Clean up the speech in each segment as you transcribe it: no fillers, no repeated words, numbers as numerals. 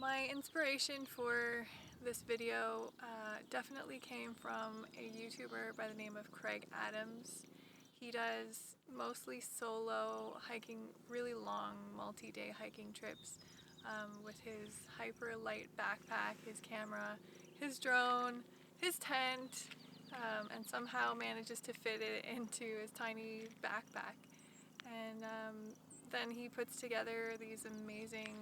My inspiration for this video definitely came from a YouTuber by the name of Craig Adams. He does mostly solo hiking, really long multi-day hiking trips with his hyper light backpack, his camera, his drone, his tent, and somehow manages to fit it into his tiny backpack. And then he puts together these amazing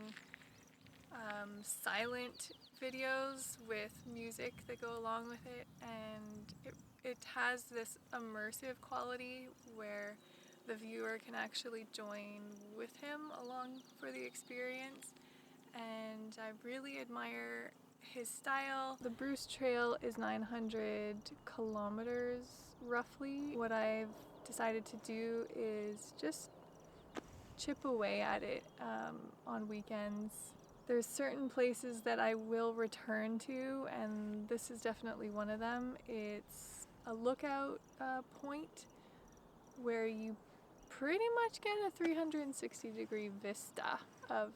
silent videos with music that go along with it, and it has this immersive quality where the viewer can actually join with him along for the experience, and I really admire his style. The Bruce Trail is 900 kilometers roughly. What I've decided to do is just chip away at it on weekends. There's certain places that I will return to, and this is definitely one of them. It's a lookout point where you pretty much get a 360-degree vista of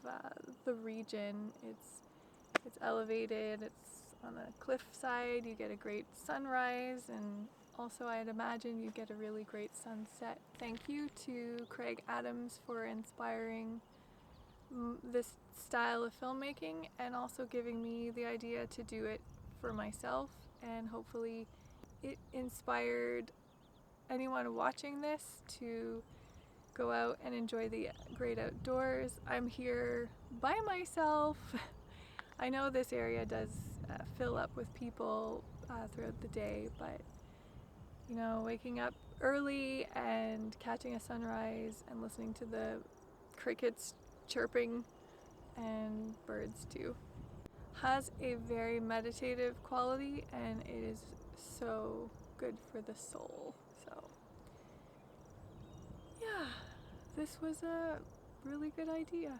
the region. It's elevated, it's on a cliff side, you get a great sunrise, and also I'd imagine you get a really great sunset. Thank you to Craig Adams for inspiring this style of filmmaking and also giving me the idea to do it for myself, and hopefully it inspired anyone watching this to go out and enjoy the great outdoors. I'm here by myself. I know this area does fill up with people throughout the day, but you know, waking up early and catching a sunrise and listening to the crickets chirping and birds too has a very meditative quality, and it is so good for the soul. So yeah, this was a really good idea.